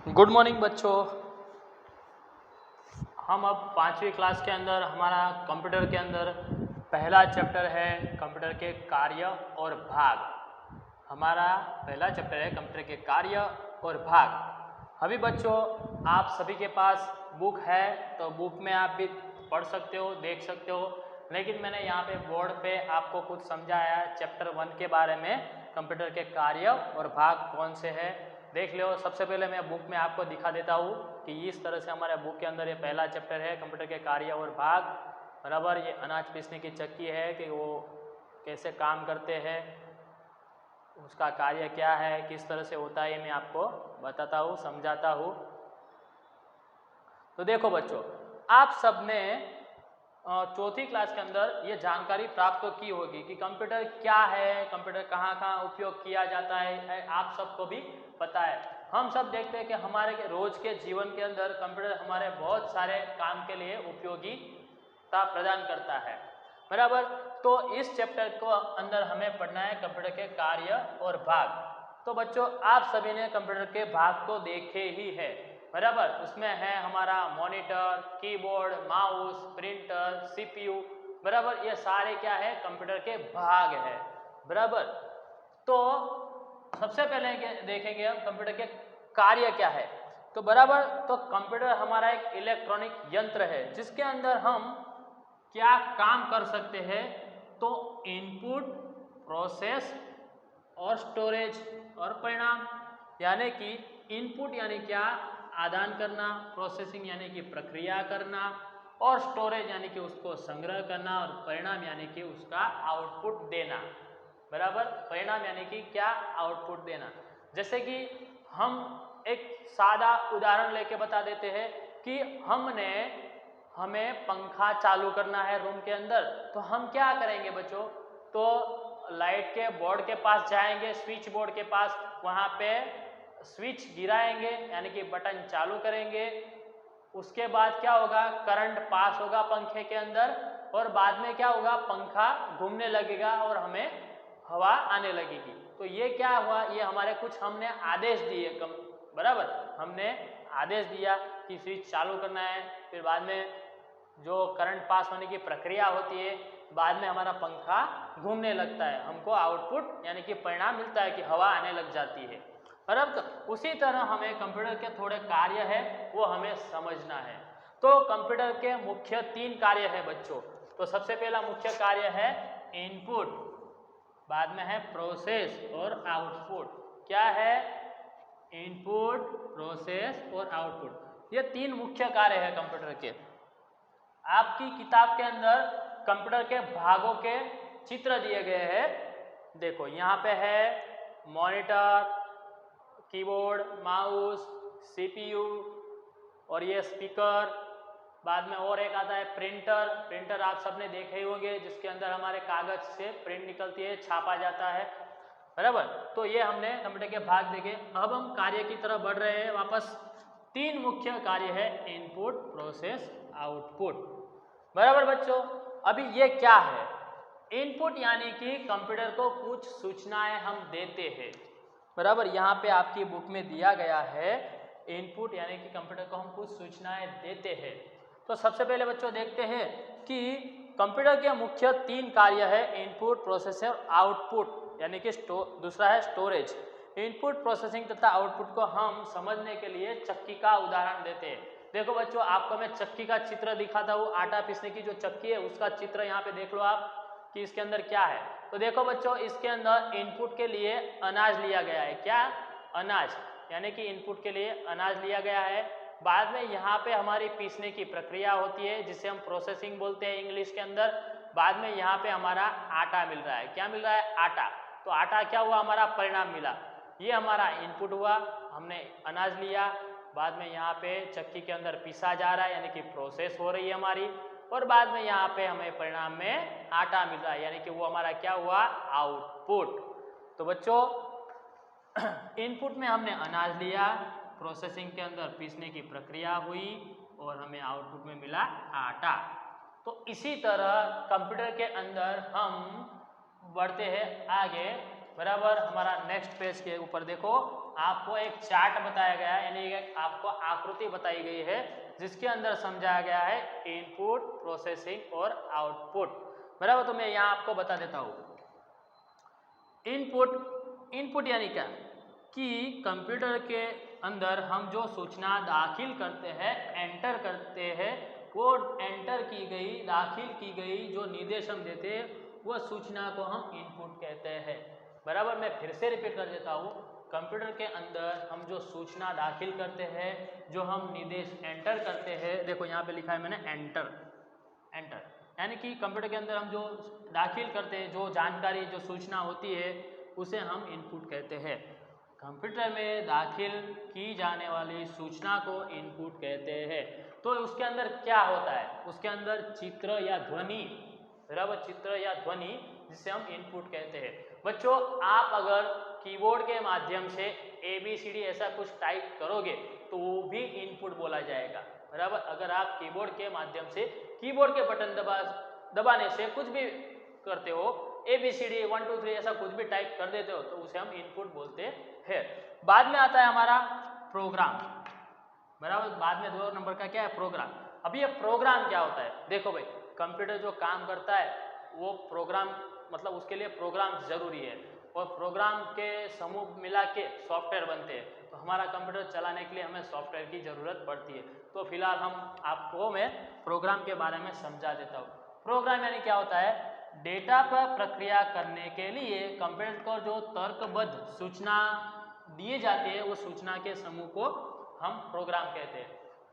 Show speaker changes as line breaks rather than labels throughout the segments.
Good morning बच्चों। हम अब 5वीं क्लास के अंदर हमारा कंप्यूटर के अंदर पहला चैप्टर है कंप्यूटर के कार्य और भाग। हमारा पहला चैप्टर है कंप्यूटर के कार्य और भाग। अभी बच्चों आप सभी के पास बुक है तो बुक में आप भी पढ़ सकते हो, देख सकते हो, लेकिन मैंने यहाँ पे बोर्ड पे आपको कुछ समझाया है चैप्टर 1 के बारे में। कंप्यूटर के कार्य और भाग कौन से है देख लो। सबसे पहले मैं बुक में आपको दिखा देता हूँ कि इस तरह से हमारे बुक के अंदर ये पहला चैप्टर है कंप्यूटर के कार्य और भाग। बराबर, ये अनाज पीसने की चक्की है कि वो कैसे काम करते हैं, उसका कार्य क्या है, किस तरह से होता है, ये मैं आपको बताता हूँ, समझाता हूँ। तो देखो बच्चों, आप सबने चौथी क्लास के अंदर ये जानकारी प्राप्त तो की होगी कि कंप्यूटर क्या है, कंप्यूटर कहाँ कहाँ उपयोग किया जाता है, आप सबको भी पता है। हम सब देखते हैं कि हमारे रोज के जीवन के अंदर कंप्यूटर हमारे बहुत सारे काम के लिए उपयोगिता प्रदान करता है। बराबर, तो इस चैप्टर को अंदर हमें पढ़ना है कंप्यूटर के कार्य और भाग। तो बच्चों आप सभी ने कंप्यूटर के भाग तो देखे ही है। बराबर, उसमें है हमारा monitor, keyboard, mouse, printer, CPU. बराबर, ये सारे क्या है कंप्यूटर के भाग है। बराबर, तो सबसे पहले देखेंगे हम कंप्यूटर के कार्य क्या है। तो बराबर, तो कंप्यूटर हमारा एक इलेक्ट्रॉनिक यंत्र है जिसके अंदर हम क्या काम कर सकते हैं। तो इनपुट, प्रोसेस और स्टोरेज और परिणाम, यानी कि इनपुट यानी क्या आदान करना, प्रोसेसिंग यानी कि प्रक्रिया करना, और स्टोरेज यानी कि उसको संग्रह करना, और परिणाम यानी कि उसका आउटपुट देना। बराबर, परिणाम यानी कि क्या आउटपुट देना। जैसे कि हम एक सादा उदाहरण लेके बता देते हैं कि हमें पंखा चालू करना है रूम के अंदर, तो हम क्या करेंगे बच्चों, तो लाइट के बोर्ड के पास जाएंगे, स्विच बोर्ड के पास, वहाँ पे स्विच गिराएंगे यानी कि बटन चालू करेंगे। उसके बाद क्या होगा, करंट पास होगा पंखे के अंदर, और बाद में क्या होगा, पंखा घूमने लगेगा और हमें हवा आने लगेगी। तो ये क्या हुआ, ये हमारे कुछ हमने आदेश दिए। बराबर, हमने आदेश दिया कि स्विच चालू करना है, फिर बाद में जो करंट पास होने की प्रक्रिया होती है, बाद में हमारा पंखा घूमने लगता है, हमको आउटपुट यानी कि परिणाम मिलता है कि हवा आने लग जाती है। बराबर, उसी तरह हमें कंप्यूटर के थोड़े कार्य है वो हमें समझना है। तो कंप्यूटर के मुख्य 3 कार्य है बच्चों। तो सबसे पहला मुख्य कार्य है इनपुट, बाद में है प्रोसेस और आउटपुट। क्या है, इनपुट, प्रोसेस और आउटपुट, ये 3 मुख्य कार्य है कंप्यूटर के। आपकी किताब के अंदर कंप्यूटर के भागों के चित्र दिए गए हैं। देखो यहाँ पे है मॉनिटर, कीबोर्ड, माउस, सीपीयू, और ये स्पीकर। बाद में और एक आता है प्रिंटर। प्रिंटर आप सबने देखे ही होंगे, जिसके अंदर हमारे कागज से प्रिंट निकलती है, छापा जाता है। बराबर, तो ये हमने कंप्यूटर के भाग देखे। अब हम कार्य की तरफ बढ़ रहे हैं वापस। 3 मुख्य कार्य है, इनपुट, प्रोसेस, आउटपुट। बराबर बच्चों, अभी ये क्या है, इनपुट यानी कि कंप्यूटर को कुछ सूचनाएं हम देते हैं। बराबर, यहाँ पे आपकी बुक में दिया गया है इनपुट यानी कि कंप्यूटर को हम कुछ सूचनाएं देते हैं। तो सबसे पहले बच्चों देखते हैं कि कंप्यूटर के मुख्य 3 कार्य है, इनपुट, प्रोसेसर, आउटपुट, यानी कि दूसरा है स्टोरेज। इनपुट, प्रोसेसिंग तथा आउटपुट को हम समझने के लिए चक्की का उदाहरण देते हैं। देखो बच्चों, आपको मैं चक्की का चित्र दिखाता हूँ। आटा पीसने की जो चक्की है उसका चित्र यहाँ पे देख लो आप कि इसके अंदर क्या है। तो देखो बच्चों, इसके अंदर इनपुट के लिए अनाज लिया गया है। क्या, अनाज, यानी कि इनपुट के लिए अनाज लिया गया है। बाद में यहाँ पे हमारी पीसने की प्रक्रिया होती है जिसे हम प्रोसेसिंग बोलते हैं इंग्लिश के अंदर। बाद में यहाँ पे हमारा आटा मिल रहा है। क्या मिल रहा है, आटा। तो आटा क्या हुआ, हमारा परिणाम मिला। ये हमारा इनपुट हुआ, हमने अनाज लिया। बाद में यहाँ पे चक्की के अंदर पीसा जा रहा है यानी कि प्रोसेस हो रही है हमारी, और बाद में यहाँ पे हमें परिणाम में आटा मिल रहा है यानी कि वो हमारा क्या हुआ, आउटपुट। तो बच्चों इनपुट में हमने अनाज लिया, प्रोसेसिंग के अंदर पीसने की प्रक्रिया हुई, और हमें आउटपुट में मिला आटा। तो इसी तरह कंप्यूटर के अंदर हम बढ़ते हैं आगे। बराबर, हमारा नेक्स्ट पेज के ऊपर देखो, आपको एक चार्ट बताया गया है, यानी आपको आकृति बताई गई है जिसके अंदर समझाया गया है इनपुट, प्रोसेसिंग और आउटपुट। बराबर, तो मैं यहाँ आपको बता देता हूँ। इनपुट यानी क्या कि कंप्यूटर के अंदर हम जो सूचना दाखिल करते हैं, एंटर करते हैं, वो एंटर की गई, दाखिल की गई जो निर्देश हम देते हैं वो सूचना को हम इनपुट कहते हैं। बराबर, मैं फिर से रिपीट कर देता हूँ। कंप्यूटर के अंदर हम जो सूचना दाखिल करते हैं, जो हम निर्देश एंटर करते हैं, देखो यहाँ पे लिखा है मैंने एंटर, यानी कि कंप्यूटर के अंदर हम जो दाखिल करते हैं, जो जानकारी, जो सूचना होती है उसे हम इनपुट कहते हैं। कंप्यूटर में दाखिल की जाने वाली सूचना को इनपुट कहते हैं। तो उसके अंदर क्या होता है, उसके अंदर चित्र या ध्वनि, बराबर, चित्र या ध्वनि जिसे हम इनपुट कहते हैं। बच्चों, आप अगर कीबोर्ड के माध्यम से ABCD ऐसा कुछ टाइप करोगे तो वो भी इनपुट बोला जाएगा। बराबर, अगर आप कीबोर्ड के माध्यम से कीबोर्ड के बटन दबाने से कुछ भी करते हो, ABCD 1 2 3 ऐसा कुछ भी टाइप कर देते हो तो उसे हम इनपुट बोलते हैं। बाद में आता है हमारा प्रोग्राम। बराबर, बाद में 2 नंबर का क्या है, प्रोग्राम। अभी ये प्रोग्राम क्या होता है, देखो भाई, कंप्यूटर जो काम करता है वो प्रोग्राम, मतलब उसके लिए प्रोग्राम जरूरी है, और प्रोग्राम के समूह मिला के सॉफ्टवेयर बनते हैं। तो हमारा कंप्यूटर चलाने के लिए हमें सॉफ्टवेयर की ज़रूरत पड़ती है। तो फिलहाल हम आपको मैं प्रोग्राम के बारे में समझा देता हूँ। प्रोग्राम यानी क्या होता है, डेटा पर प्रक्रिया करने के लिए कंप्यूटर को जो तर्कबद्ध सूचना दिए जाती है उस सूचना के समूह को हम प्रोग्राम कहते हैं।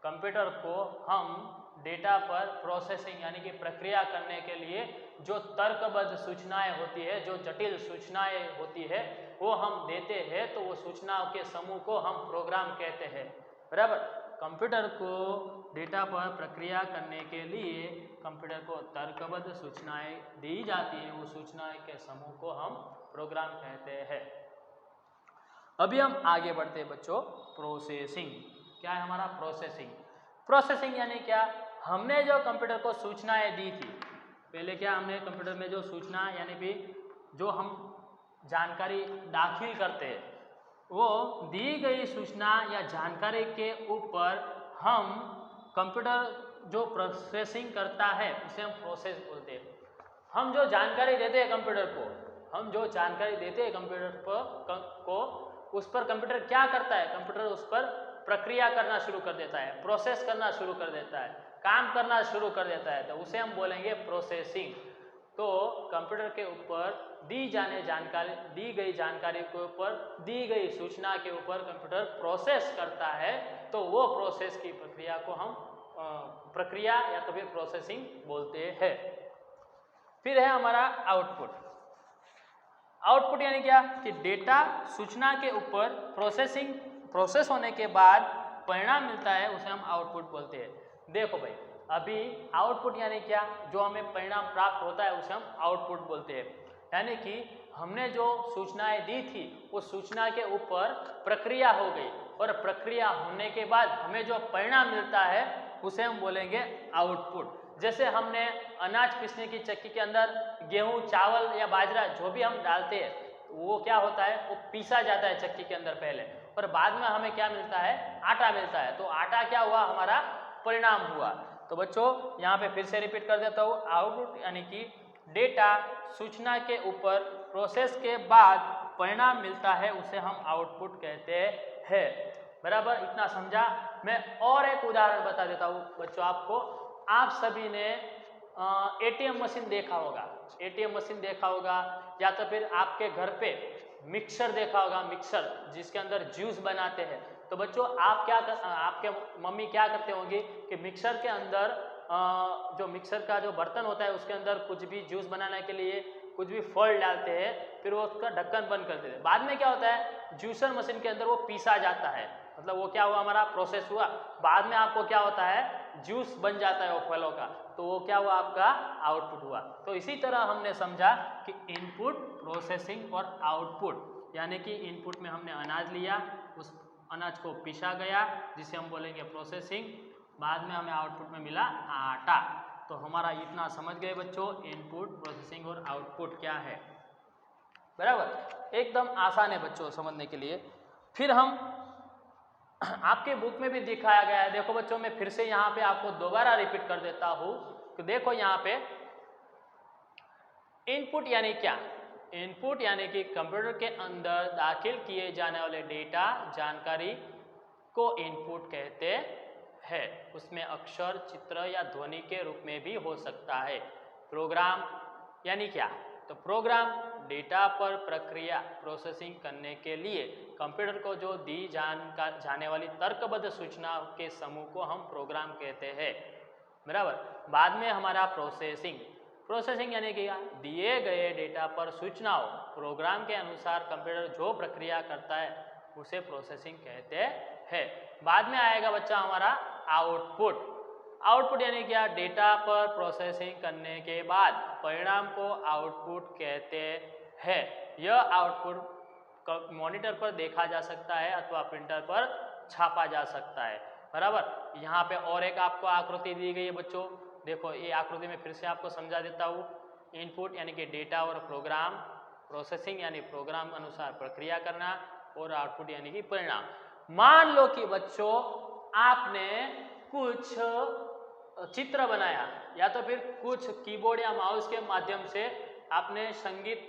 कंप्यूटर को हम डेटा पर प्रोसेसिंग यानी कि प्रक्रिया करने के लिए जो तर्कबद्ध सूचनाएं होती है, जो जटिल सूचनाएं होती है वो हम देते हैं, तो वो सूचनाओं के समूह को हम प्रोग्राम कहते हैं। बराबर, कंप्यूटर को डेटा पर प्रक्रिया करने के लिए कंप्यूटर को तर्कबद्ध सूचनाएं दी जाती है, वो सूचनाएं के समूह को हम प्रोग्राम कहते हैं। अभी हम आगे बढ़ते हैं बच्चों, प्रोसेसिंग। क्या है हमारा प्रोसेसिंग? प्रोसेसिंग यानी क्या, हमने जो कंप्यूटर को सूचनाएं दी थी, पहले क्या हमने कंप्यूटर में जो सूचना यानी कि जो हम जानकारी दाखिल करते हैं, वो दी गई सूचना या जानकारी के ऊपर हम कंप्यूटर जो प्रोसेसिंग करता है उसे हम प्रोसेस बोलते हैं। हम जो जानकारी देते हैं कंप्यूटर को, हम जो जानकारी देते हैं कंप्यूटर को उस पर कंप्यूटर क्या करता है, कंप्यूटर उस पर प्रक्रिया करना शुरू कर देता है, प्रोसेस करना शुरू कर देता है, काम करना शुरू कर देता है, तो उसे हम बोलेंगे प्रोसेसिंग। तो कंप्यूटर के ऊपर दी गई जानकारी के ऊपर, दी गई सूचना के ऊपर कंप्यूटर प्रोसेस करता है, तो वो प्रोसेस की प्रक्रिया को हम प्रक्रिया या तो फिर प्रोसेसिंग बोलते हैं। फिर है हमारा आउटपुट। आउटपुट यानी क्या कि डेटा सूचना के ऊपर प्रोसेस होने के बाद परिणाम मिलता है, उसे हम आउटपुट बोलते हैं। देखो भाई, अभी आउटपुट यानी क्या, जो हमें परिणाम प्राप्त होता है उसे हम आउटपुट बोलते हैं। यानी कि हमने जो सूचनाएं दी थी उस सूचना के ऊपर प्रक्रिया हो गई, और प्रक्रिया होने के बाद हमें जो परिणाम मिलता है उसे हम बोलेंगे आउटपुट। जैसे हमने अनाज पीसने की चक्की के अंदर गेहूं, चावल या बाजरा जो भी हम डालते हैं, वो क्या होता है, वो पीसा जाता है चक्की के अंदर पहले, और बाद में हमें क्या मिलता है, आटा मिलता है। तो आटा क्या हुआ, हमारा परिणाम हुआ। तो बच्चों यहाँ पे फिर से रिपीट कर देता हूँ, आउटपुट यानी कि डेटा सूचना के ऊपर प्रोसेस के बाद परिणाम मिलता है, उसे हम आउटपुट कहते हैं। बराबर, इतना समझा। मैं और एक उदाहरण बता देता हूँ बच्चों आपको। आप सभी ने ATM मशीन देखा होगा, ATM मशीन देखा होगा, या तो फिर आपके घर पे मिक्सर देखा होगा, मिक्सर जिसके अंदर जूस बनाते हैं। तो बच्चों आपके मम्मी क्या करते होंगे कि मिक्सर के अंदर जो मिक्सर का जो बर्तन होता है उसके अंदर कुछ भी जूस बनाने के लिए कुछ भी फल डालते हैं, फिर वो उसका ढक्कन बंद कर देते हैं। बाद में क्या होता है, जूसर मशीन के अंदर वो पीसा जाता है, मतलब वो क्या हुआ, हमारा प्रोसेस हुआ। बाद में आपको क्या होता है, जूस बन जाता है वो फलों का, तो वो क्या हुआ, आपका आउटपुट हुआ। तो इसी तरह हमने समझा कि इनपुट, प्रोसेसिंग और आउटपुट, यानी कि इनपुट में हमने अनाज लिया, उस अनाज को पीसा गया जिसे हम बोलेंगे प्रोसेसिंग, बाद में हमें आउटपुट में मिला आटा। तो हमारा इतना समझ गए बच्चों, इनपुट, प्रोसेसिंग और आउटपुट क्या है। बराबर, एकदम आसान है बच्चों समझने के लिए। फिर हम आपके बुक में भी दिखाया गया है, देखो बच्चों मैं फिर से यहाँ पे आपको दोबारा रिपीट कर देता हूँ कि देखो यहाँ पे इनपुट यानी क्या, इनपुट यानी कि कंप्यूटर के अंदर दाखिल किए जाने वाले डेटा जानकारी को इनपुट कहते हैं। उसमें अक्षर, चित्र या ध्वनि के रूप में भी हो सकता है। प्रोग्राम यानी क्या, तो प्रोग्राम डेटा पर प्रक्रिया प्रोसेसिंग करने के लिए कंप्यूटर को जो दी जाने वाली तर्कबद्ध सूचनाओं के समूह को हम प्रोग्राम कहते हैं, बराबर। बाद में हमारा प्रोसेसिंग, प्रोसेसिंग यानी कि दिए गए डेटा पर सूचनाओं प्रोग्राम के अनुसार कंप्यूटर जो प्रक्रिया करता है उसे प्रोसेसिंग कहते हैं। बाद में आएगा बच्चा हमारा आउटपुट। आउटपुट यानी क्या, डेटा पर प्रोसेसिंग करने के बाद परिणाम को आउटपुट कहते हैं। यह आउटपुट मॉनिटर पर देखा जा सकता है अथवा प्रिंटर पर छापा जा सकता है, बराबर। यहाँ पे और एक आपको आकृति दी गई है बच्चों, देखो ये आकृति में फिर से आपको समझा देता हूँ। इनपुट यानी कि डेटा और प्रोग्राम, प्रोसेसिंग यानी प्रोग्राम अनुसार प्रक्रिया करना, और आउटपुट यानी कि परिणाम। मान लो कि बच्चों आपने कुछ चित्र बनाया या तो फिर कुछ कीबोर्ड या माउस के माध्यम से आपने संगीत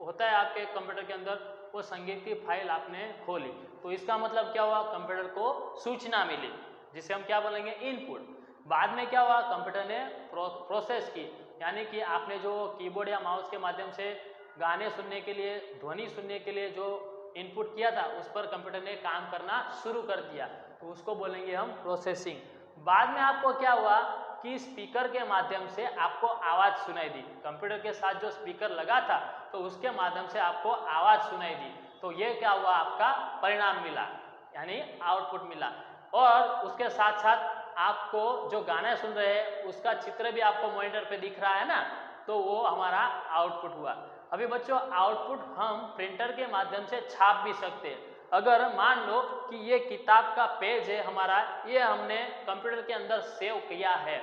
होता है आपके कंप्यूटर के अंदर, वो संगीत की फाइल आपने खोली, तो इसका मतलब क्या हुआ, कंप्यूटर को सूचना मिली जिसे हम क्या बोलेंगे, इनपुट। बाद में क्या हुआ, कंप्यूटर ने प्रोसेस की, यानी कि आपने जो कीबोर्ड या माउस के माध्यम से गाने सुनने के लिए, ध्वनि सुनने के लिए जो इनपुट किया था उस पर कंप्यूटर ने काम करना शुरू कर दिया, तो उसको बोलेंगे हम प्रोसेसिंग। बाद में आपको क्या हुआ कि स्पीकर के माध्यम से आपको आवाज सुनाई दी, कंप्यूटर के साथ जो स्पीकर लगा था तो उसके माध्यम से आपको आवाज सुनाई दी, तो ये क्या हुआ, आपका परिणाम मिला यानी आउटपुट मिला। और उसके साथ साथ आपको जो गाना सुन रहे हैं उसका चित्र भी आपको मॉनिटर पे दिख रहा है ना, तो वो हमारा आउटपुट हुआ। अभी बच्चों आउटपुट हम प्रिंटर के माध्यम से छाप भी सकते हैं। अगर मान लो कि ये किताब का पेज है हमारा, ये हमने कंप्यूटर के अंदर सेव किया है,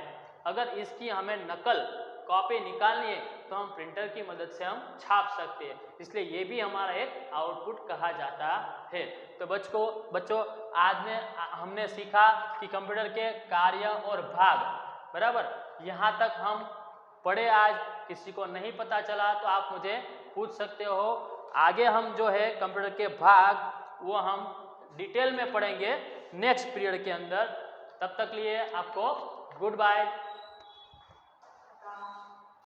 अगर इसकी हमें नकल कॉपी निकालनी है तो हम प्रिंटर की मदद से हम छाप सकते हैं, इसलिए ये भी हमारा एक आउटपुट कहा जाता है। तो बच्चों आज में हमने सीखा कि कंप्यूटर के कार्य और भाग, बराबर। यहाँ तक हम पढ़े आज, किसी को नहीं पता चला तो आप मुझे पूछ सकते हो। आगे हम जो है कंप्यूटर के भाग वो हम डिटेल में पढ़ेंगे नेक्स्ट पीरियड के अंदर। तब तक लिए आपको गुड बाय।